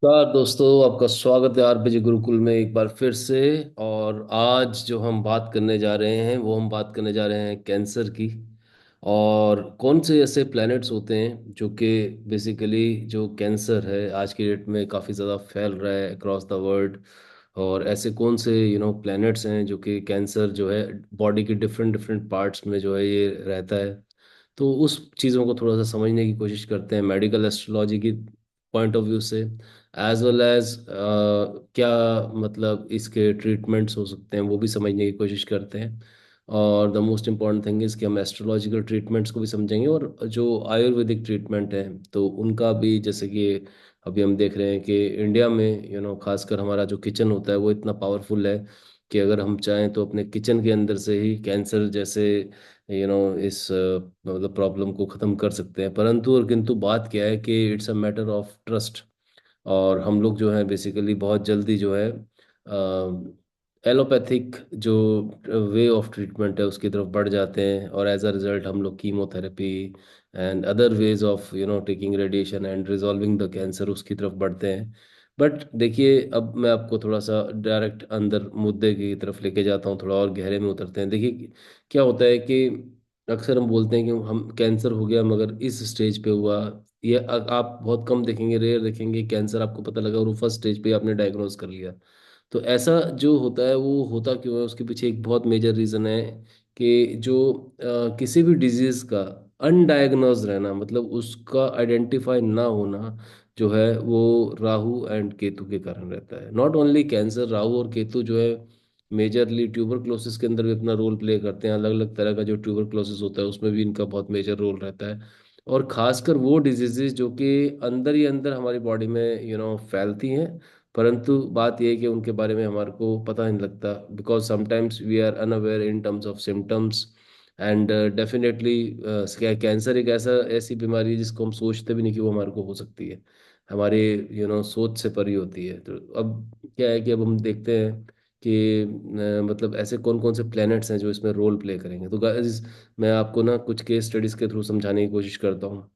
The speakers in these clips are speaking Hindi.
नमस्कार दोस्तों, आपका स्वागत है आरपीजी गुरुकुल में एक बार फिर से। और आज जो हम बात करने जा रहे हैं वो हम बात करने जा रहे हैं कैंसर की। और कौन से ऐसे प्लैनेट्स होते हैं जो कि बेसिकली जो कैंसर है आज की डेट में काफ़ी ज़्यादा फैल रहा है अक्रॉस द वर्ल्ड। और ऐसे कौन से प्लैनेट्स हैं जो कि कैंसर जो है बॉडी के डिफरेंट डिफरेंट पार्ट्स में जो है ये रहता है। तो उस चीज़ों को थोड़ा सा समझने की कोशिश करते हैं मेडिकल एस्ट्रोलॉजी की पॉइंट ऑफ व्यू से, एज वेल एज क्या मतलब इसके ट्रीटमेंट्स हो सकते हैं वो भी समझने की कोशिश करते हैं। और the most important thing is कि हम एस्ट्रोलॉजिकल ट्रीटमेंट्स को भी समझेंगे और जो आयुर्वेदिक ट्रीटमेंट है तो उनका भी, जैसे कि अभी हम देख रहे हैं कि इंडिया में खासकर हमारा जो किचन होता है वो इतना पावरफुल है कि अगर हम चाहें तो अपने किचन के अंदर से ही कैंसर जैसे इस मतलब प्रॉब्लम को ख़त्म कर सकते हैं। परंतु और किंतु बात क्या है कि it's a matter of trust. और हम लोग जो है बेसिकली बहुत जल्दी जो है एलोपैथिक जो वे ऑफ ट्रीटमेंट है उसकी तरफ बढ़ जाते हैं, और एज अ रिजल्ट हम लोग chemotherapy and other ways of taking radiation and resolving the cancer उसकी तरफ बढ़ते हैं। बट देखिए, अब मैं आपको थोड़ा सा डायरेक्ट अंदर मुद्दे की तरफ लेके जाता हूँ, थोड़ा और गहरे में उतरते हैं। देखिए क्या होता है कि अक्सर हम बोलते हैं कि हम कैंसर हो गया मगर इस स्टेज पे हुआ। ये आप बहुत कम देखेंगे, रेयर देखेंगे कैंसर आपको पता लगा और वो फर्स्ट स्टेज पे ही आपने डायग्नोज कर लिया। तो ऐसा जो होता है वो होता क्यों है, उसके पीछे एक बहुत मेजर रीज़न है कि जो किसी भी डिजीज़ का अनडायग्नोज रहना, मतलब उसका आइडेंटिफाई ना होना, जो है वो राहु एंड केतु के कारण रहता है। नॉट ओनली कैंसर, राहु और केतु जो है मेजरली ट्यूबरक्लोसिस के अंदर भी अपना रोल प्ले करते हैं। अलग अलग तरह का जो ट्यूबरक्लोसिस होता है उसमें भी इनका बहुत मेजर रोल रहता है। और खासकर वो डिजीजेस जो कि अंदर ही अंदर हमारी बॉडी में फैलती हैं, परंतु बात यह है कि उनके बारे में हमारे को पता नहीं लगता, because sometimes we are unaware in terms of symptoms. And definitely क्या कैंसर एक ऐसी बीमारी है जिसको हम सोचते भी नहीं कि वो हमारे को हो सकती है। हमारे सोच से परी होती है। तो अब क्या है कि अब हम देखते हैं कि मतलब ऐसे कौन कौन से प्लैनेट्स हैं जो इसमें रोल प्ले करेंगे। तो गाइस, मैं आपको ना कुछ केस स्टडीज के थ्रू समझाने की कोशिश करता हूँ।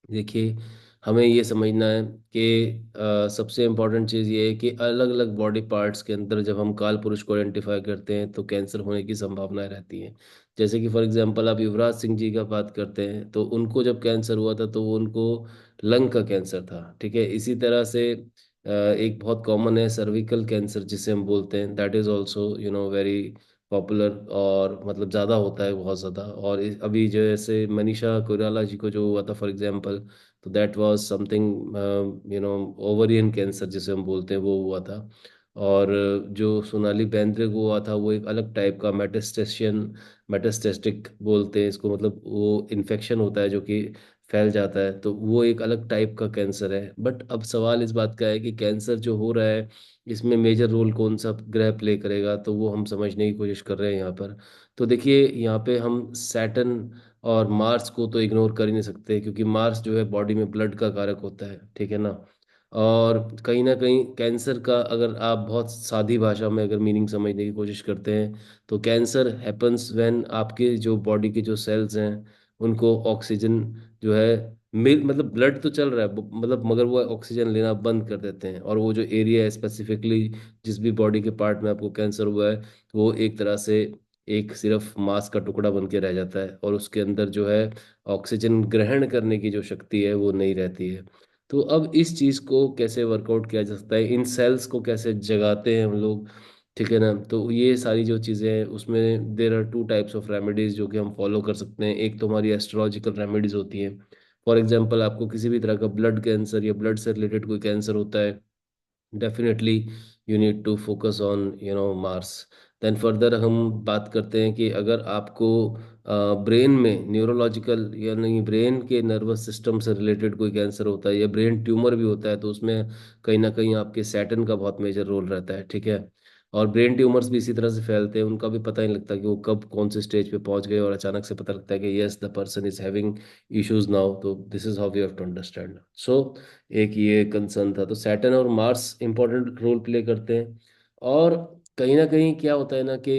देखिए, हमें ये समझना है कि सबसे इम्पोर्टेंट चीज़ ये है कि अलग अलग बॉडी पार्ट्स के अंदर जब हम काल पुरुष को आइडेंटिफाई करते हैं तो कैंसर होने की संभावनाएं रहती हैं। जैसे कि फॉर एग्जांपल आप युवराज सिंह जी का बात करते हैं तो उनको जब कैंसर हुआ था तो वो उनको लंग का कैंसर था। ठीक है, इसी तरह से एक बहुत कॉमन है सर्विकल कैंसर जिसे हम बोलते हैं, that is also very popular, और मतलब ज़्यादा होता है, बहुत ज़्यादा। और अभी जैसे मनीषा कोइराला जी को जो हुआ था फॉर एग्जांपल, तो that was something ovarian cancer जिसे हम बोलते हैं, वो हुआ था। और जो सोनाली बेंद्रे को हुआ था वो एक अलग टाइप का मेटास्टेस्टिक बोलते हैं इसको, मतलब वो इन्फेक्शन होता है जो कि फैल जाता है, तो वो एक अलग टाइप का कैंसर है। बट अब सवाल इस बात का है कि कैंसर जो हो रहा है इसमें मेजर रोल कौन सा ग्रह प्ले करेगा, तो वो हम समझने की कोशिश कर रहे हैं यहाँ पर। तो देखिए, यहाँ पे हम सैटर्न और मार्स को तो इग्नोर कर ही नहीं सकते, क्योंकि मार्स जो है बॉडी में ब्लड का कारक होता है, ठीक है ना। और कहीं ना कहीं कैंसर का अगर आप बहुत सादी भाषा में अगर मीनिंग समझने की कोशिश करते हैं तो कैंसर हैपन्स व्हेन आपके जो बॉडी के जो सेल्स हैं उनको ऑक्सीजन जो है मिल, मतलब ब्लड तो चल रहा है मतलब, मगर वो ऑक्सीजन लेना बंद कर देते हैं, और वो जो एरिया है स्पेसिफिकली जिस भी बॉडी के पार्ट में आपको कैंसर हुआ है वो एक तरह से एक सिर्फ मांस का टुकड़ा बन के रह जाता है, और उसके अंदर जो है ऑक्सीजन ग्रहण करने की जो शक्ति है वो नहीं रहती है। तो अब इस चीज़ को कैसे वर्कआउट किया जा सकता है, इन सेल्स को कैसे जगाते हैं हम लोग, ठीक है ना। तो ये सारी जो चीज़ें हैं उसमें there are two types of remedies जो कि हम फॉलो कर सकते हैं। एक तो हमारी एस्ट्रोलॉजिकल रेमेडीज होती हैं। फॉर एग्जांपल, आपको किसी भी तरह का ब्लड कैंसर या ब्लड से रिलेटेड कोई कैंसर होता है, definitely you need to focus on Mars. Then further हम बात करते हैं कि अगर आपको ब्रेन में न्यूरोलॉजिकल यानी ब्रेन के नर्वस सिस्टम से रिलेटेड कोई कैंसर होता है या ब्रेन ट्यूमर भी होता है तो उसमें कहीं ना कहीं आपके सैटर्न का बहुत मेजर रोल रहता है, ठीक है। और ब्रेन ट्यूमर्स भी इसी तरह से फैलते हैं, उनका भी पता नहीं लगता कि वो कब कौन से स्टेज पे पहुंच गए, और अचानक से पता लगता है कि yes the person is having issues now. तो this is how we have to understand. So एक ये कंसर्न था। तो सैटर्न और मार्स इंपॉर्टेंट रोल प्ले करते हैं। और कहीं ना कहीं क्या होता है ना कि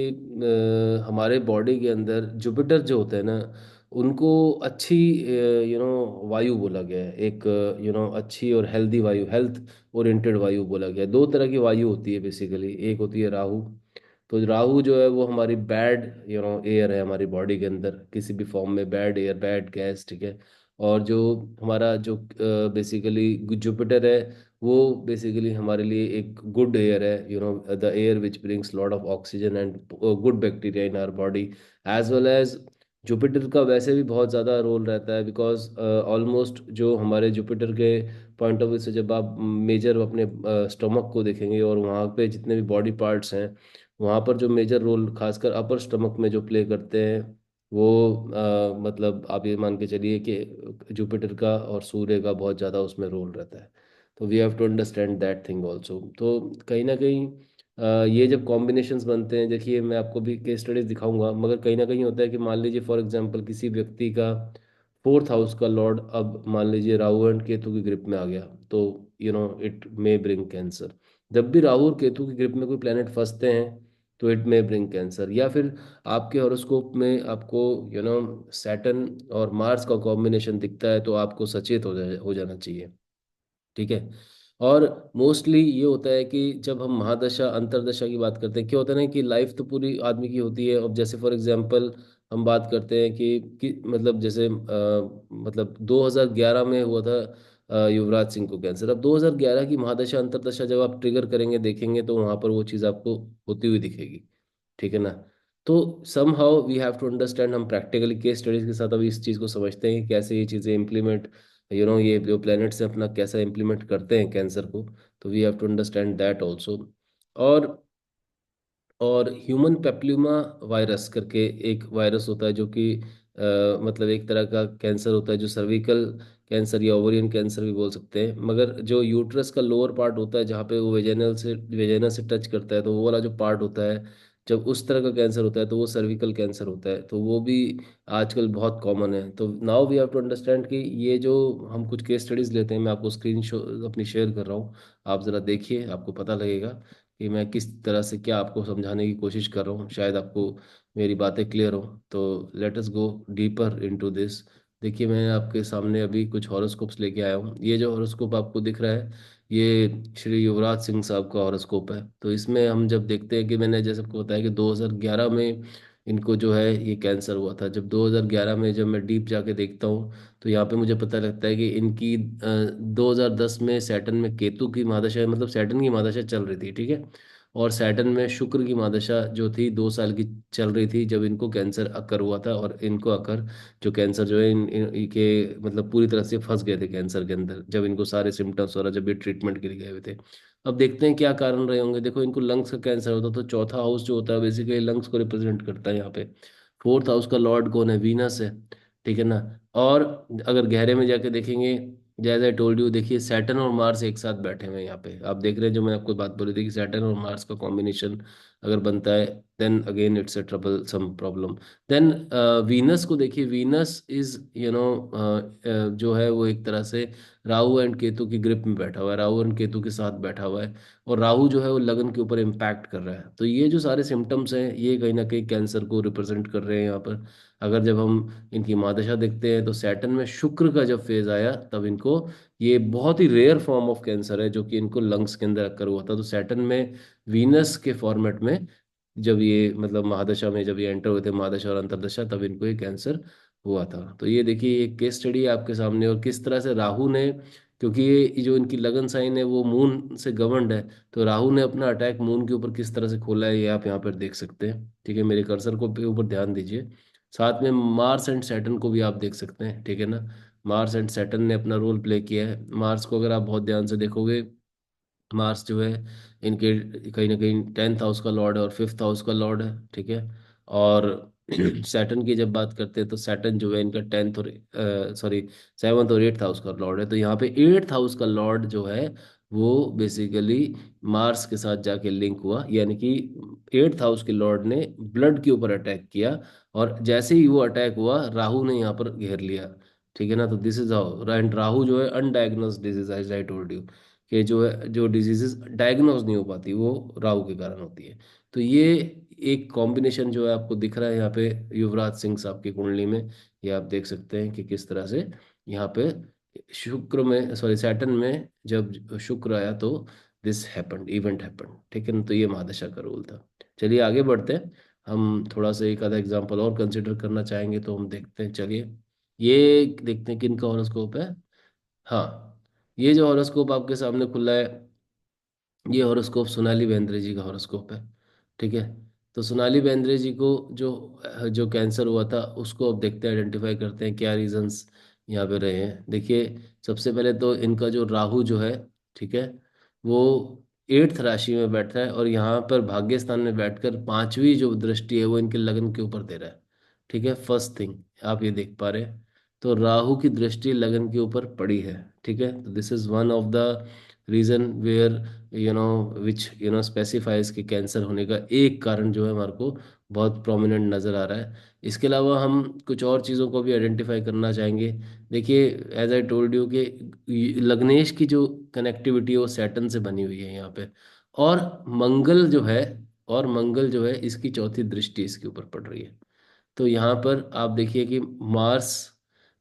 हमारे बॉडी के अंदर जुपिटर जो होता है ना उनको अच्छी वायु बोला गया है, एक अच्छी और हेल्दी वायु, हेल्थ ओरिएंटेड वायु बोला गया है। दो तरह की वायु होती है बेसिकली, एक होती है राहु। तो राहु जो है वो हमारी बैड एयर है हमारी बॉडी के अंदर, किसी भी फॉर्म में बैड एयर, बैड गैस, ठीक है। और जो हमारा जो बेसिकली जुपिटर है, वो बेसिकली हमारे लिए एक गुड एयर है, the air which brings lot of oxygen and good bacteria in our body, as well as Jupiter का वैसे भी बहुत ज़्यादा रोल रहता है, बिकॉज ऑलमोस्ट जो हमारे जुपिटर के पॉइंट ऑफ व्यू से जब आप मेजर अपने स्टमक को देखेंगे और वहाँ पे जितने भी बॉडी पार्ट्स हैं, वहाँ पर जो मेजर रोल खासकर अपर स्टमक में जो प्ले करते हैं, वो मतलब आप ये मान के चलिए कि जुपिटर का और सूर्य का बहुत ज़्यादा उसमें रोल रहता है। तो we have to understand that thing also. तो कहीं ना कहीं ये जब कॉम्बिनेशंस बनते हैं, देखिए मैं आपको भी केस स्टडीज दिखाऊंगा, मगर कहीं ना कहीं होता है कि मान लीजिए फॉर एग्जांपल किसी व्यक्ति का फोर्थ हाउस का लॉर्ड अब मान लीजिए राहु एंड केतु की ग्रिप में आ गया, तो इट मे ब्रिंग कैंसर। जब भी राहु और केतु की ग्रिप में कोई प्लेनेट फंसते हैं, तो इट मे ब्रिंग कैंसर। या फिर आपके हॉरोस्कोप में आपको सैटर्न और मार्स का कॉम्बिनेशन दिखता है, तो आपको सचेत हो जाना चाहिए, ठीक है। और मोस्टली ये होता है कि जब हम महादशा अंतरदशा की बात करते हैं, क्या होता है ना कि लाइफ तो पूरी आदमी की होती है। अब जैसे फॉर एग्जांपल हम बात करते हैं कि मतलब जैसे मतलब 2011 में हुआ था युवराज सिंह को कैंसर। अब 2011 की महादशा अंतरदशा जब आप ट्रिगर करेंगे देखेंगे, तो वहां पर वो चीज़ आपको होती हुई दिखेगी, ठीक है ना। तो somehow we have to understand, हम प्रैक्टिकली केस स्टडीज के साथ अभी इस चीज़ को समझते हैं कि कैसे ये चीज़ें इम्प्लीमेंट, ये जो प्लैनेट्स हैं अपना कैसा इम्प्लीमेंट करते हैं कैंसर को। तो we have to understand that also. और और ह्यूमन पेप्लिमा वायरस करके एक वायरस होता है, जो कि मतलब एक तरह का कैंसर होता है, जो सर्विकल कैंसर या ओवरियन कैंसर भी बोल सकते हैं। मगर जो यूट्रस का लोअर पार्ट होता है, जहाँ पे वो वेजाइना से टच करता है, तो वो वाला जो पार्ट होता है, जब उस तरह का कैंसर होता है तो वो सर्विकल कैंसर होता है। तो वो भी आजकल बहुत कॉमन है। तो now we have to understand कि ये जो हम कुछ केस स्टडीज लेते हैं, मैं आपको स्क्रीन शो अपनी शेयर कर रहा हूँ, आप ज़रा देखिए, आपको पता लगेगा कि मैं किस तरह से क्या आपको समझाने की कोशिश कर रहा हूँ। शायद आपको मेरी बातें क्लियर हो। तो let us go deeper into this. देखिए मैं आपके सामने अभी कुछ हॉरोस्कोप्स लेके आया हूँ। ये जो हॉरोस्कोप आपको दिख रहा है, ये श्री युवराज सिंह साहब का हॉरोस्कोप है। तो इसमें हम जब देखते हैं कि मैंने जैसे आपको बताया कि 2011 में इनको जो है ये कैंसर हुआ था। जब 2011 में जब मैं डीप जाके देखता हूँ, तो यहाँ पे मुझे पता लगता है कि इनकी 2010 में सैटर्न में केतु की महादशा, मतलब सैटर्न की महादशा चल रही थी, ठीक है। और सैटर्न में शुक्र की महादशा जो थी 2 साल की चल रही थी, जब इनको कैंसर अकर हुआ था। और इनको अकर जो कैंसर जो है इनके मतलब पूरी तरह से फंस गए थे कैंसर के अंदर, जब इनको सारे सिम्टम्स और जब ये ट्रीटमेंट के लिए गए हुए थे। अब देखते हैं क्या कारण रहे होंगे। देखो इनको लंग्स का कैंसर होता, तो चौथा हाउस जो होता है बेसिकली लंग्स को रिप्रेजेंट करता है यहाँ पे। फोर्थ हाउस का लॉर्ड कौन है? वीनस है, ठीक है ना। और अगर गहरे में जाके देखेंगे, जैसे आई टोल्ड यू, देखिए सैटर्न और मार्स एक साथ बैठे हुए हैं यहाँ पे। आप देख रहे हैं जो मैं आपको बात बोली थी कि सैटर्न और मार्स का कॉम्बिनेशन अगर बनता है, then again it's a troublesome problem. देन वीनस को देखिए, वीनस इज जो है वो एक तरह से राहु एंड केतु की ग्रिप में बैठा हुआ है, राहु एंड केतु के साथ बैठा हुआ है। और राहु जो है वो लगन के ऊपर इम्पैक्ट कर रहा है। तो ये जो सारे सिम्टम्स हैं, ये कहीं ना कहीं कैंसर को रिप्रेजेंट कर रहे हैं यहाँ पर। अगर जब हम इनकी महादशा देखते हैं, तो सैटर्न में शुक्र का जब फेज आया, तब इनको ये बहुत ही रेयर फॉर्म ऑफ कैंसर है जो कि इनको लंग्स के अंदर अकर हुआ था। तो सैटर्न में वीनस के फॉर्मेट में जब ये मतलब महादशा में जब ये एंटर हुए थे, महादशा और अंतरदशा, तब इनको ये कैंसर हुआ था। तो ये देखिए एक केस स्टडी है आपके सामने, और किस तरह से राहु ने, क्योंकि ये जो इनकी लगन साइन है वो मून से गवर्नड है, तो राहु ने अपना अटैक मून के ऊपर किस तरह से खोला है, ये आप यहाँ पर देख सकते हैं, ठीक है। मेरे कर्सर को पे ऊपर ध्यान दीजिए। साथ में मार्स एंड सैटर्न को भी आप देख सकते हैं, ठीक है ना। मार्स एंड सैटर्न ने अपना रोल प्ले किया है। मार्स को अगर आप बहुत ध्यान से देखोगे, मार्स जो है इनके कहीं ना कहीं 10th हाउस का लॉर्ड है और 5th हाउस का लॉर्ड है, ठीक है। और सैटर्न की जब बात करते हैं, तो सैटर्न जो है इनका 10th और सॉरी 7th और 8th हाउस का लॉर्ड है। तो यहाँ पे 8th हाउस का लॉर्ड जो है वो बेसिकली मार्स के साथ जाके लिंक हुआ, यानी कि 8th हाउस के लॉर्ड ने ब्लड के ऊपर अटैक किया। और जैसे ही वो अटैक हुआ, राहु ने यहाँ पर घेर लिया, ठीक है ना। तो this is how, and Rahu जो है undiagnosed disease, as I told you, कि जो है जो डिजीजेस डायग्नोज नहीं हो पाती, वो राहु के कारण होती है। तो ये एक कॉम्बिनेशन जो है आपको दिख रहा है यहाँ पे युवराज सिंह साहब की कुंडली में। ये आप देख सकते हैं कि किस तरह से यहाँ पे शुक्र में, सॉरी सैटर्न में जब शुक्र आया तो दिस हैपेंड, इवेंट हैपेंड, ठीक है ना। तो ये महादशा का रोल था। चलिए आगे बढ़ते हैं। हम थोड़ा सा एक आधा एग्जांपल और कंसिडर करना चाहेंगे, तो हम देखते हैं। चलिए ये देखते हैं किन का हॉरोस्कोप है। हाँ, ये जो हॉरोस्कोप आपके सामने खुला है, ये हॉरोस्कोप सोनाली बेंद्रे जी का हॉरोस्कोप है। ठीक है। तो सोनाली बेंद्रे जी को जो जो कैंसर हुआ था उसको अब देखते हैं, आइडेंटिफाई करते हैं क्या रीजंस यहाँ पे रहे हैं। देखिए सबसे पहले तो इनका जो राहु जो है, ठीक है, वो 8th राशि में बैठा है और यहाँ पर भाग्य स्थान में बैठकर 5वीं जो दृष्टि है वो इनके लगन के ऊपर दे रहा है। ठीक है, फर्स्ट थिंग आप ये देख पा रहे हैं। तो राहु की दृष्टि लगन के ऊपर पड़ी है। ठीक है, तो this is one of the reason where which specifies कि कैंसर होने का एक कारण जो है हमारे को बहुत प्रोमिनेंट नज़र आ रहा है। इसके अलावा हम कुछ और चीज़ों को भी आइडेंटिफाई करना चाहेंगे। देखिए एज आई टोल्ड यू कि लग्नेश की जो कनेक्टिविटी है वो सैटर्न से बनी हुई है यहाँ पे। और मंगल जो है, और मंगल जो है इसकी चौथी दृष्टि इसके ऊपर पड़ रही है। तो यहाँ पर आप देखिए कि मार्स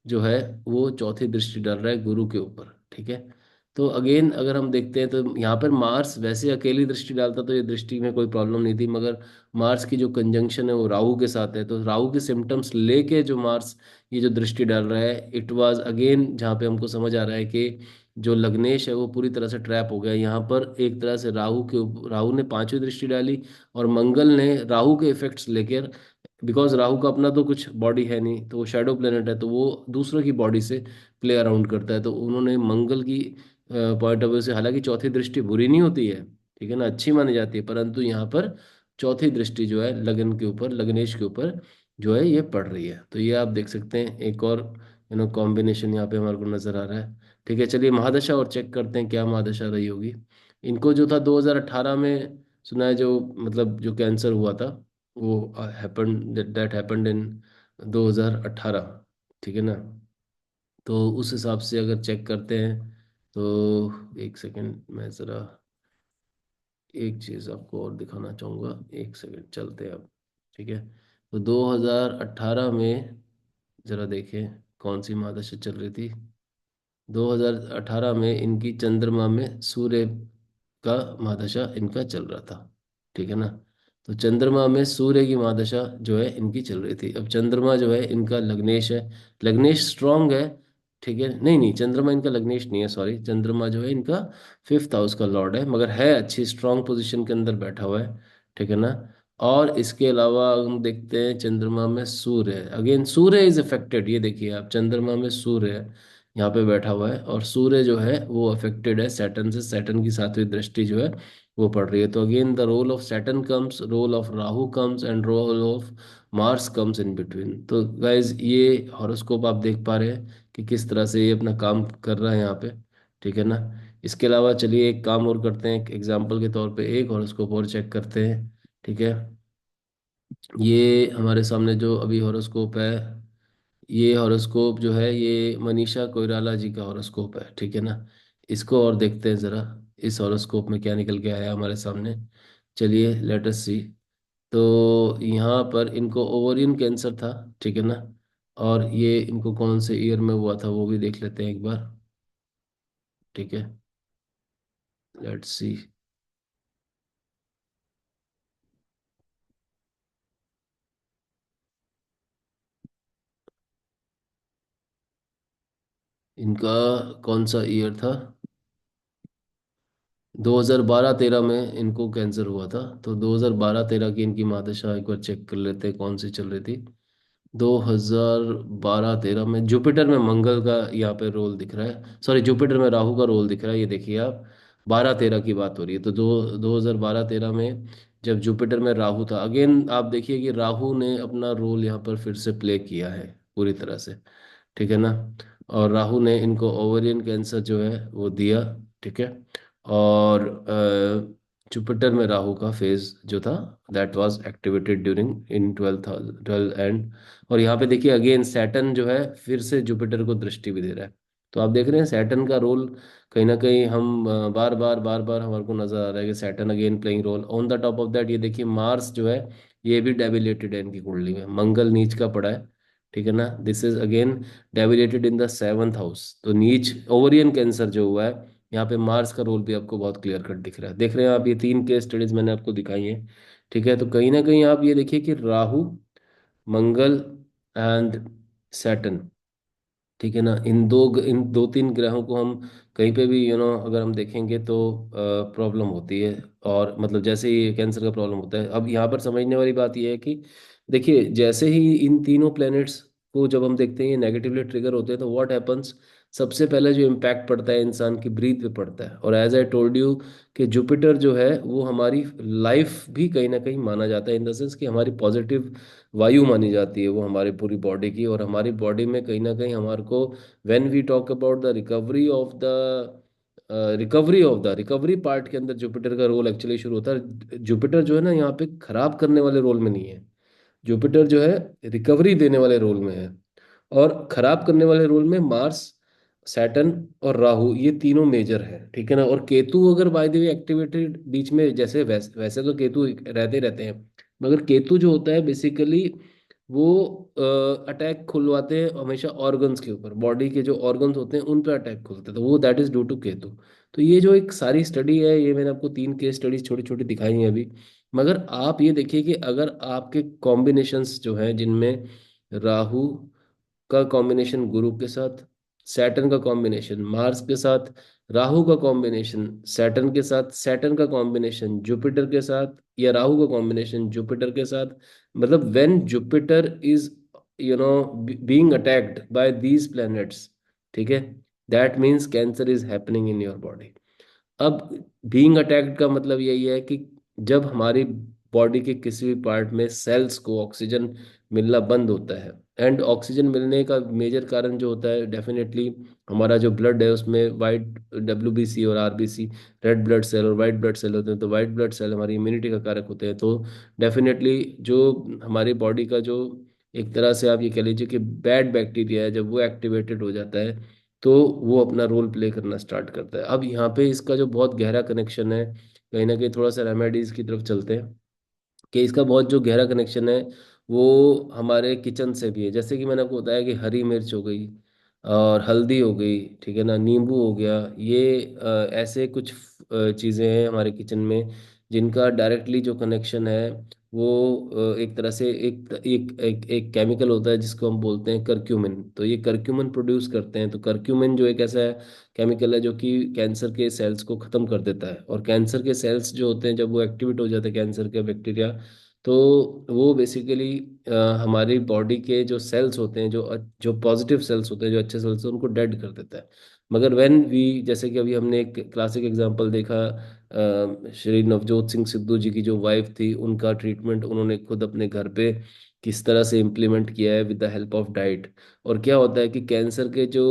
जो है वो चौथी दृष्टि डाल रहा है गुरु के ऊपर। ठीक है। तो अगेन अगर हम देखते हैं तो यहाँ पर मार्स वैसे अकेली दृष्टि डालता तो ये दृष्टि में कोई प्रॉब्लम नहीं थी, मगर मार्स की जो कंजंक्शन है वो राहु के साथ है, तो राहु के सिम्टम्स लेके जो मार्स ये जो दृष्टि डाल रहा है, इट वाज अगेन जहाँ पे हमको समझ आ रहा है कि जो लग्नेश है वो पूरी तरह से ट्रैप हो गया यहाँ पर। एक तरह से राहु ने 5वीं दृष्टि डाली और मंगल ने राहु के इफेक्ट्स लेकर, बिकॉज राहु का अपना तो कुछ बॉडी है नहीं, तो वो शैडो प्लेनेट है, तो वो दूसरों की बॉडी से प्ले अराउंड करता है। तो उन्होंने मंगल की पॉइंट ऑफ व्यू से, हालांकि चौथी दृष्टि बुरी नहीं होती है, ठीक है ना, अच्छी मानी जाती है, परंतु यहाँ पर चौथी दृष्टि जो है लगन के ऊपर, लग्नेश के ऊपर जो है ये पड़ रही है। तो ये आप देख सकते हैं एक और कॉम्बिनेशन यहाँ पे हमारे को नजर आ रहा है। ठीक है, चलिए महादशा और चेक करते हैं क्या महादशा रही होगी। इनको जो था 2018 में सुना है, जो मतलब जो कैंसर हुआ था वो हैपेंड, दैट हैपेंड इन 2018। ठीक है ना। तो उस हिसाब से अगर चेक करते हैं तो एक सेकंड मैं ज़रा एक चीज़ आपको और दिखाना चाहूँगा, एक सेकंड चलते हैं अब। ठीक है। तो 2018 में ज़रा देखें कौन सी महादशा चल रही थी। 2018 में इनकी चंद्रमा में सूर्य का महादशा इनका चल रहा था। ठीक है ना। तो चंद्रमा में सूर्य की महादशा जो है इनकी चल रही थी। अब चंद्रमा जो है इनका लग्नेश है, लग्नेश स्ट्रांग है। ठीक है, नहीं नहीं, चंद्रमा इनका लग्नेश नहीं है, सॉरी, चंद्रमा जो है इनका 5th हाउस का लॉर्ड है, मगर है अच्छी स्ट्रांग पोजीशन के अंदर बैठा हुआ है। ठीक है ना। और इसके अलावा हम देखते हैं चंद्रमा में सूर्य है, अगेन सूर्य इज अफेक्टेड, ये देखिए आप, चंद्रमा में सूर्य है यहाँ पे बैठा हुआ है, और सूर्य जो है वो अफेक्टेड है सैटर्न से, सैटर्न की 7वीं दृष्टि जो है वो पड़ रही है। तो again the role of Saturn comes, role of Rahu comes and role of Mars comes in between. तो गाइज ये हॉरोस्कोप आप देख पा रहे हैं कि किस तरह से ये अपना काम कर रहा है यहाँ पे। ठीक है ना। इसके अलावा चलिए एक काम और करते हैं, एग्जाम्पल के तौर पे एक हॉरोस्कोप और चेक करते हैं। ठीक है। ये हमारे सामने जो अभी हॉरोस्कोप है, ये हॉरोस्कोप जो है ये मनीषा कोइराला जी का हॉरोस्कोप है। ठीक है ना। इसको और देखते हैं ज़रा, इस हॉरोस्कोप में क्या निकल के आया हमारे सामने। चलिए लेट अस सी। तो यहाँ पर इनको ओवरियन कैंसर था। ठीक है ना। और ये इनको कौन से ईयर में हुआ था वो भी देख लेते हैं एक बार। ठीक है, लेट्स सी। इनका कौन सा ईयर था, 2012-13 में इनको कैंसर हुआ था। तो 2012-13 की इनकी महादशा एक बार चेक कर लेते हैं कौन सी चल रही थी। 2012-13 में जुपिटर में मंगल का यहाँ पे रोल दिख रहा है, सॉरी जुपिटर में राहु का रोल दिख रहा है, ये देखिए आप, 12-13 की बात हो रही है। तो 2012-13 में जब जुपिटर में राहु था, अगेन आप देखिए कि राहु ने अपना रोल यहाँ पर फिर से प्ले किया है पूरी तरह से। ठीक है ना। और राहु ने इनको ओवेरियन कैंसर जो है वो दिया। ठीक है। और जुपिटर में राहु का फेज जो था that was activated during in 12 and, और यहाँ पे देखिए अगेन सैटर्न जो है फिर से जुपिटर को दृष्टि भी दे रहा है। तो आप देख रहे हैं सैटर्न का रोल कहीं ना कहीं हम बार बार हमारे को नजर आ रहा है कि Saturn again playing roll on the top of that. ये देखिए मार्स जो है ये भी डेबिलेटेड है इनकी कुंडली में, मंगल नीच का पड़ा है, ठीक है ना। This is again debilitated in the seventh house. तो नीच ओवरियन कैंसर जो हुआ है, यहाँ पे मार्स का रोल भी आपको बहुत क्लियर कट दिख रहा है। देख रहे हैं आप, ये तीन केस स्टडीज मैंने आपको दिखाई हैं, ठीक है। तो कहीं ना कहीं आप ये देखिए कि राहु, मंगल एंड सैटर्न, ठीक है ना, इन दो तीन ग्रहों को हम कहीं पे भी अगर हम देखेंगे तो प्रॉब्लम होती है। और मतलब जैसे ही कैंसर का प्रॉब्लम होता है, अब यहाँ पर समझने वाली बात यह है कि देखिए जैसे ही इन तीनों प्लैनेट्स को जब हम देखते हैं ये नेगेटिवली ट्रिगर होते हैं, तो व्हाट हैपन्स, सबसे पहले जो इम्पैक्ट पड़ता है इंसान की ब्रीथ पे पड़ता है। और एज आई टोल्ड यू कि जुपिटर जो है वो हमारी लाइफ भी कहीं ना कहीं माना जाता है, इन द सेंस कि हमारी पॉजिटिव वायु मानी जाती है वो हमारी पूरी बॉडी की। और हमारी बॉडी में कहीं ना कहीं हमारे को when we talk about the recovery part के अंदर जुपिटर का रोल एक्चुअली शुरू होता है। जुपिटर जो है ना यहाँ पे खराब करने वाले रोल में नहीं है, जुपिटर जो है रिकवरी देने वाले रोल में है। और खराब करने वाले रोल में मार्स, सैटर्न और राहु, ये तीनों मेजर है, ठीक है ना। और केतु अगर बाय द वे एक्टिवेटेड बीच में, जैसे वैसे तो केतु रहते रहते हैं, मगर केतु जो होता है बेसिकली वो अटैक खुलवाते हैं हमेशा ऑर्गन्स के ऊपर, बॉडी के जो ऑर्गन्स होते हैं उन पे अटैक खुलते हैं, तो वो that is due to Ketu. तो ये जो एक सारी स्टडी है, ये मैंने आपको तीन केस स्टडीज छोटी छोटी दिखाई हैं अभी। मगर आप ये देखिए कि अगर आपके कॉम्बिनेशंस जो हैं जिनमें राहु का कॉम्बिनेशन गुरु के साथ, सैटर्न का कॉम्बिनेशन मार्स के साथ, राहु का कॉम्बिनेशन सैटर्न के साथ, सैटर्न का कॉम्बिनेशन जुपिटर के साथ, या राहु का कॉम्बिनेशन जुपिटर के साथ, मतलब when Jupiter is being attacked by these planets, ठीक है, that means cancer is happening in your body. अब बीइंग अटैक्ड का मतलब यही है कि जब हमारी बॉडी के किसी भी पार्ट में सेल्स को ऑक्सीजन मिलना बंद होता है, एंड ऑक्सीजन मिलने का मेजर कारण जो होता है डेफिनेटली हमारा जो ब्लड है उसमें वाइट डब्ल्यूबीसी और आरबीसी, रेड ब्लड सेल और वाइट ब्लड सेल होते हैं। तो वाइट ब्लड सेल हमारी इम्यूनिटी का कारक होते हैं। तो डेफिनेटली जो हमारी बॉडी का जो एक तरह से आप ये कह लीजिए कि बैड बैक्टीरिया है, जब वो एक्टिवेटेड हो जाता है तो वो अपना रोल प्ले करना स्टार्ट करता है। अब यहाँ पे इसका जो बहुत गहरा कनेक्शन है, कहीं ना कहीं थोड़ा सा रेमेडीज की तरफ चलते हैं, कि इसका बहुत जो गहरा कनेक्शन है वो हमारे किचन से भी है। जैसे कि मैंने आपको बताया कि हरी मिर्च हो गई और हल्दी हो गई, ठीक है ना, नींबू हो गया, ये ऐसे कुछ चीज़ें हैं हमारे किचन में जिनका डायरेक्टली जो कनेक्शन है वो एक तरह से एक केमिकल होता है जिसको हम बोलते हैं करक्यूमिन। तो ये करक्यूमिन प्रोड्यूस करते हैं। तो करक्यूमिन जो एक ऐसा केमिकल है जो कि कैंसर के सेल्स को ख़त्म कर देता है। और कैंसर के सेल्स जो होते हैं जब वो एक्टिवेट हो जाते हैं, कैंसर के बैक्टीरिया, तो वो बेसिकली हमारी बॉडी के जो सेल्स होते हैं, जो पॉजिटिव सेल्स होते हैं, जो अच्छे सेल्स हैं, उनको डेड कर देता है। मगर व्हेन वी, जैसे कि अभी हमने एक क्लासिक एग्जांपल देखा, श्री नवजोत सिंह सिद्धू जी की जो वाइफ थी, उनका ट्रीटमेंट उन्होंने खुद अपने घर पे किस तरह से इम्प्लीमेंट किया है with the help of diet. और क्या होता है कि कैंसर के जो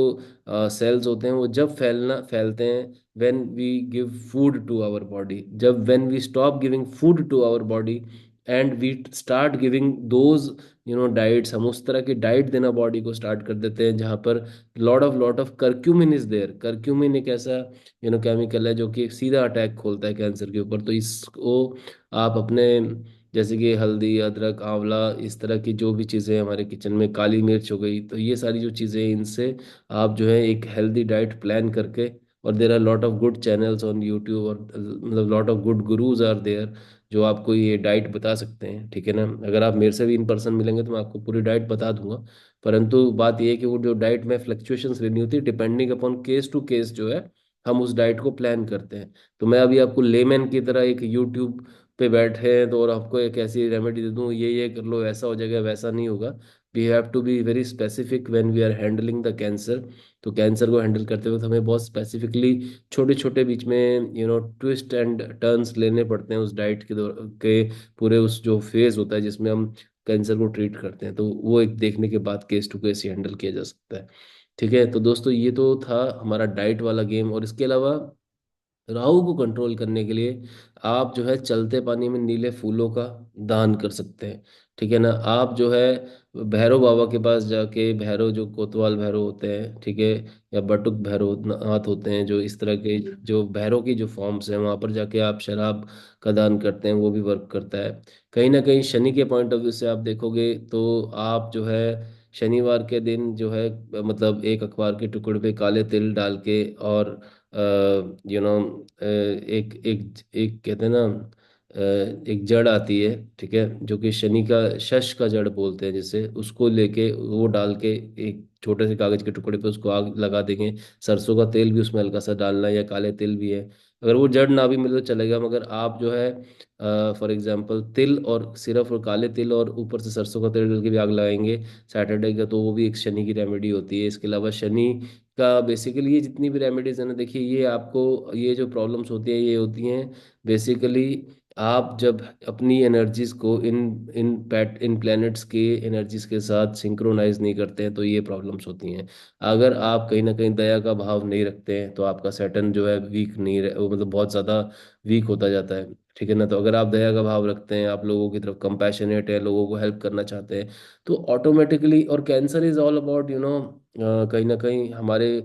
सेल्स होते हैं वो जब फैलते हैं when we give food to our body, जब when we stop giving food to our body and we start giving those diets, हम उस तरह की डाइट देना बॉडी को स्टार्ट कर देते हैं जहाँ पर lot of curcumin is there. Curcumin एक ऐसा केमिकल है जो कि सीधा अटैक खोलता है कैंसर के ऊपर। तो इसको आप अपने, जैसे कि हल्दी, अदरक, आंवला, इस तरह की जो भी चीज़ें हमारे किचन में, काली मिर्च हो गई, तो ये सारी जो चीज़ें हैं, इनसे आप जो है एक हेल्दी डाइट प्लान करके, और there are lot of good channels on YouTube, और मतलब lot of good gurus are there जो आपको ये डाइट बता सकते हैं, ठीक है ना। अगर आप मेरे से भी इन पर्सन मिलेंगे तो मैं आपको पूरी डाइट बता दूंगा। परंतु बात यह है कि वो जो डाइट में फ्लक्चुएशंस रहनी होती है depending upon case to case, जो है हम उस डाइट को प्लान करते हैं। तो मैं अभी आपको लेमैन की तरह एक यूट्यूब पे बैठे हैं तो और आपको एक ऐसी रेमेडी दे दूं, ये कर लो ऐसा हो जाएगा, वैसा नहीं होगा। We have to be very specific when we are handling the cancer. तो कैंसर को हैंडल करते वक्त हमें बहुत स्पेसिफिकली छोटे छोटे बीच में ट्विस्ट एंड टर्न्स लेने पड़ते हैं उस डाइट के पूरे उस जो फेज होता है जिसमें हम कैंसर को ट्रीट करते हैं। तो वो एक देखने के बाद केस टू केस ही हैंडल किया जा सकता है, ठीक है। तो दोस्तों ये तो था हमारा डाइट वाला गेम। और इसके अलावा राहु को कंट्रोल करने के लिए आप जो है चलते पानी में नीले फूलों का दान कर सकते हैं, ठीक है ना। आप जो है भैरव बाबा के पास जाके, भैरव जो कोतवाल भैरव होते हैं, ठीक है, या बटुक भैरव नाथ होते हैं, जो इस तरह के जो भैरव की जो फॉर्म्स हैं, वहाँ पर जाके आप शराब का दान करते हैं, वो भी वर्क करता है। कहीं ना कहीं शनि के पॉइंट ऑफ व्यू से आप देखोगे तो आप जो है शनिवार के दिन जो है मतलब एक अखबार के टुकड़े पे काले तिल डाल के, और नो एक एक एक कहते हैं ना, एक जड़ आती है, ठीक है, जो कि शनि का शश का जड़ बोलते हैं, जिसे उसको लेके वो डाल के एक छोटे से कागज के टुकड़े पे उसको आग लगा देंगे। सरसों का तेल भी उसमें हल्का सा डालना है, या काले तिल भी है। अगर वो जड़ ना भी मिले तो चलेगा, मगर आप जो है फॉर एग्जांपल तिल और सिर्फ और काले तिल और ऊपर से सरसों का तेल डाल के भी आग लगाएंगे सैटरडे का, तो वो भी एक शनि की रेमेडी होती है। इसके अलावा शनि का बेसिकली ये जितनी भी रेमेडीज है ना, देखिए ये आपको ये जो प्रॉब्लम्स होती हैं ये होती हैं बेसिकली, आप जब अपनी एनर्जीज को इन प्लैनेट्स के एनर्जीज के साथ सिंक्रोनाइज नहीं करते हैं, तो ये प्रॉब्लम्स होती हैं। अगर आप कहीं ना कहीं दया का भाव नहीं रखते हैं, तो आपका सैटर्न जो है वीक नहीं वो मतलब बहुत ज़्यादा वीक होता जाता है, ठीक है ना। तो अगर आप दया का भाव रखते हैं, आप लोगों की तरफ कंपैशनेट है, लोगों को हेल्प करना चाहते हैं, तो ऑटोमेटिकली, और कैंसर इज ऑल अबाउट कहीं ना कहीं हमारे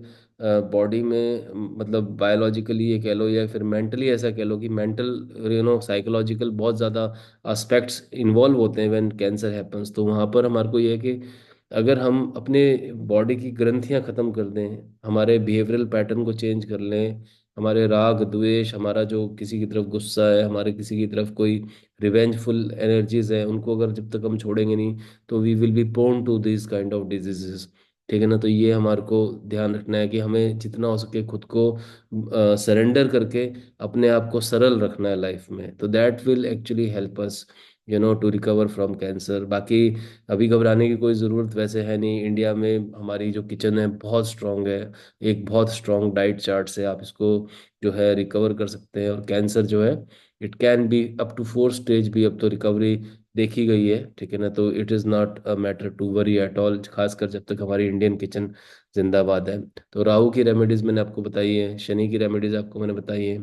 बॉडी में मतलब बायोलॉजिकली ये कह लो या फिर मेंटली ऐसा कह लो कि मेंटल साइकोलॉजिकल बहुत ज़्यादा एस्पेक्ट्स इन्वॉल्व होते हैं व्हेन कैंसर हैपन्स। तो वहाँ पर हमारे को ये है कि अगर हम अपने बॉडी की ग्रंथियां ख़त्म कर दें, हमारे बिहेवियरल पैटर्न को चेंज कर लें, हमारे राग द्वेष, हमारा जो किसी की तरफ गुस्सा है, हमारे किसी की तरफ कोई रिवेंजफुल एनर्जीज है, उनको अगर जब तक हम छोड़ेंगे नहीं, तो we will be prone to this kind of diseases, ठीक है ना। तो ये हमारे को ध्यान रखना है कि हमें जितना हो सके खुद को सरेंडर करके अपने आप को सरल रखना है लाइफ में, तो that will actually help us to recover from cancer. बाकी अभी घबराने की कोई ज़रूरत वैसे है नहीं। इंडिया में हमारी जो किचन है बहुत स्ट्रांग है, एक बहुत स्ट्रांग डाइट चार्ट से आप इसको जो है रिकवर कर सकते हैं। और कैंसर जो है it can be up to 4 stage भी अब तो रिकवरी देखी गई है, ठीक है ना। तो it is not a matter to worry at all, खासकर जब तक हमारी इंडियन किचन जिंदाबाद है। तो राहु की रेमेडीज मैंने आपको बताई है, शनि की रेमेडीज आपको मैंने बताई है,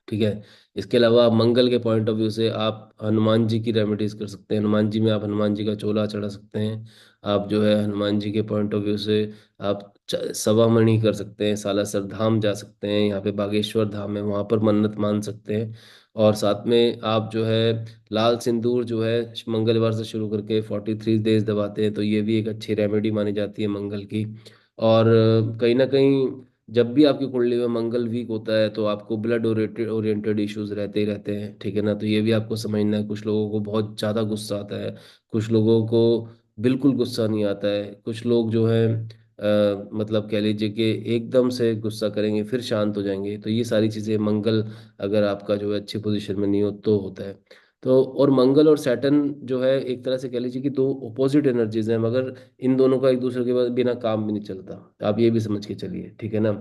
ठीक है। इसके अलावा आप मंगल के पॉइंट ऑफ व्यू से आप हनुमान जी की रेमेडीज कर सकते हैं। हनुमान जी में आप हनुमान जी का चोला चढ़ा सकते हैं। आप जो है हनुमान जी के पॉइंट ऑफ व्यू से आप सवामणि कर सकते हैं, सालासर धाम जा सकते हैं, यहाँ पे बागेश्वर धाम है, वहाँ पर मन्नत मान सकते हैं। और साथ में आप जो है लाल सिंदूर जो है मंगलवार से शुरू करके 43 डेज दबाते हैं, तो ये भी एक अच्छी रेमेडी मानी जाती है मंगल की। और कहीं ना कहीं जब भी आपकी कुंडली में मंगल वीक होता है, तो आपको ब्लड ओरिएंटेड ओरिएंटेड इश्यूज रहते ही रहते हैं, ठीक है ना। तो ये भी आपको समझना है, कुछ लोगों को बहुत ज़्यादा गुस्सा आता है, कुछ लोगों को बिल्कुल गुस्सा नहीं आता है, कुछ लोग जो है मतलब कह लीजिए कि एकदम से गुस्सा करेंगे फिर शांत हो जाएंगे। तो ये सारी चीज़ें मंगल अगर आपका जो है अच्छी पोजीशन में नहीं हो तो होता है। तो और मंगल और सैटर्न जो है एक तरह से कह लीजिए कि दो अपोजिट एनर्जीज हैं, मगर इन दोनों का एक दूसरे के बिना काम भी नहीं चलता, तो आप ये भी समझ के चलिए, ठीक है ना।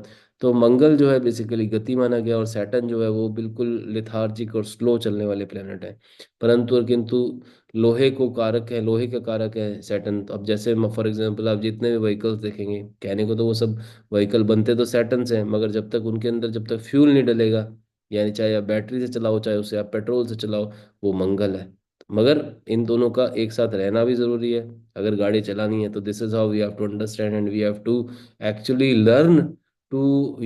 तो मंगल जो है बेसिकली गति माना गया, और सैटर्न जो है वो बिल्कुल लेथार्जिक और स्लो चलने वाले प्लेनेट है। परंतु और किंतु लोहे को कारक है, लोहे का कारक है सैटर्न। तो अब जैसे फॉर एग्जांपल आप जितने भी व्हीकल्स देखेंगे, कहने को तो वो सब व्हीकल बनते तो सैटर्न से हैं, मगर जब तक उनके अंदर जब तक फ्यूल नहीं डलेगा, यानी चाहे आप बैटरी से चलाओ चाहे उसे आप पेट्रोल से चलाओ, वो मंगल है। मगर इन दोनों का एक साथ रहना भी जरूरी है अगर गाड़ी चलानी है। तो this is how we have to understand and we have to actually learn to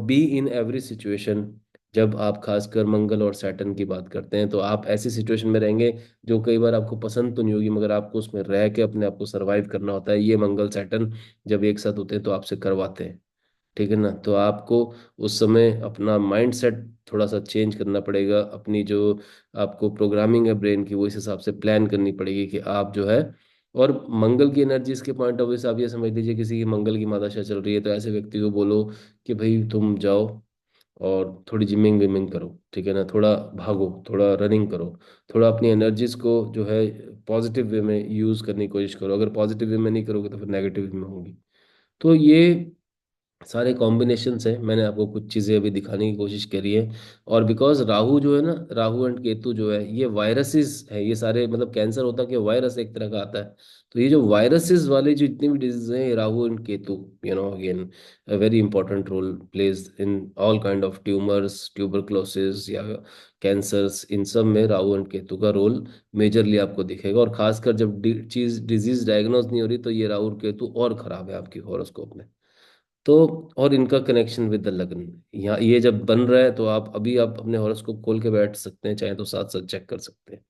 be in every situation. जब आप खासकर मंगल और सैटर्न की बात करते हैं, तो आप ऐसी सिचुएशन में रहेंगे जो कई बार आपको पसंद तो नहीं होगी, मगर आपको उसमें रह के अपने आप को सरवाइव करना होता है। ये मंगल सैटर्न जब एक साथ होते हैं तो आपसे करवाते हैं, ठीक है ना। तो आपको उस समय अपना माइंड सेट थोड़ा सा चेंज करना पड़ेगा, अपनी जो आपको प्रोग्रामिंग है ब्रेन की, वो इस हिसाब से प्लान करनी पड़ेगी कि आप जो है। और मंगल की एनर्जीज के पॉइंट ऑफ व्यू से आप ये समझ लीजिए, किसी की मंगल की महादशा चल रही है, तो ऐसे व्यक्ति को बोलो कि भाई तुम जाओ और थोड़ी जिमिंग विमिंग करो, ठीक है ना, थोड़ा भागो, थोड़ा रनिंग करो, थोड़ा अपनी एनर्जीज को जो है पॉजिटिव वे में यूज करने की कोशिश करो। अगर पॉजिटिव वे में नहीं करोगे तो फिर नेगेटिव वे में होंगी। तो ये सारे कॉम्बिनेशंस हैं, मैंने आपको कुछ चीज़ें अभी दिखाने की कोशिश करी है। और बिकॉज राहु जो है ना, राहु एंड केतु जो है, ये वायरसेस है, ये सारे मतलब कैंसर होता कि वायरस एक तरह का आता है। तो ये जो वायरसेस वाले जो जितनी भी डिजीज हैं, ये Rahu and Ketu, again a very important role plays in all kind of tumours, tuberculosis या कैंसर्स। इन सब में राहु एंड केतु का रोल मेजरली आपको दिखेगा। और खासकर जब चीज डिजीज डायग्नोज नहीं हो रही, तो ये राहु और केतु और खराब है आपकी हॉरोस्कोप में। तो और इनका कनेक्शन विद द लग्न, यहाँ ये जब बन रहा है, तो आप अपने हॉरोस्कोप खोल के बैठ सकते हैं, चाहे तो साथ साथ चेक कर सकते हैं।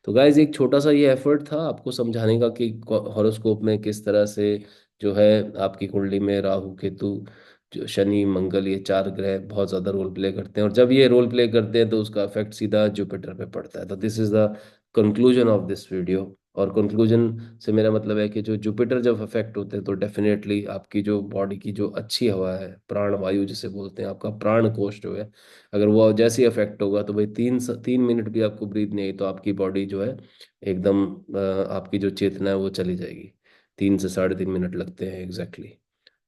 तो गाइज एक छोटा सा ये एफर्ट था आपको समझाने का कि हॉरोस्कोप में किस तरह से जो है आपकी कुंडली में राहु केतु, जो शनि मंगल, ये चार ग्रह बहुत ज़्यादा रोल प्ले करते हैं। और जब ये रोल प्ले करते हैं, तो उसका इफेक्ट सीधा जुपिटर पे पड़ता है। तो this is the conclusion of this video. और कंक्लूजन से मेरा मतलब है कि जो जुपिटर जब अफेक्ट होते हैं, तो डेफिनेटली आपकी जो बॉडी की जो अच्छी हवा है, प्राण वायु जिसे बोलते हैं, आपका प्राण कोश जो है, अगर वो जैसे ही अफेक्ट होगा, तो भाई 3 मिनट भी आपको ब्रीथ नहीं आई, तो आपकी बॉडी जो है एकदम आपकी जो चेतना है वो चली जाएगी। 3 से 3.5 मिनट लगते हैं एग्जैक्टली।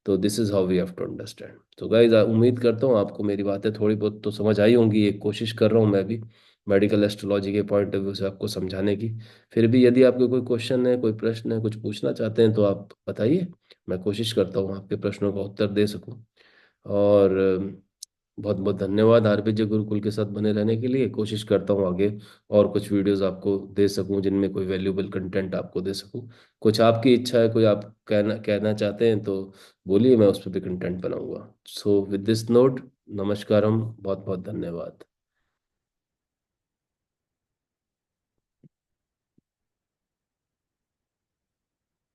तो this is how we have to understand. तो गाइज उम्मीद करता हूँ आपको मेरी बातें थोड़ी बहुत तो समझ आई होंगी। एक कोशिश कर रहा हूँ मैं भी मेडिकल एस्ट्रोलॉजी के पॉइंट ऑफ व्यू से आपको समझाने की। फिर भी यदि आपके कोई क्वेश्चन है, कोई प्रश्न है, कुछ पूछना चाहते हैं, तो आप बताइए। मैं कोशिश करता हूँ आपके प्रश्नों का उत्तर दे सकूँ। और बहुत बहुत धन्यवाद आरपीजे गुरुकुल के साथ बने रहने के लिए। कोशिश करता हूँ आगे और कुछ वीडियोस आपको दे सकूँ, जिनमें कोई वैल्यूबल कंटेंट आपको दे सकूँ। कुछ आपकी इच्छा है, कोई आप कहना कहना चाहते हैं, तो बोलिए, मैं उस पर भी कंटेंट बनाऊंगा। सो विद दिस नोट, नमस्कारम, बहुत बहुत धन्यवाद।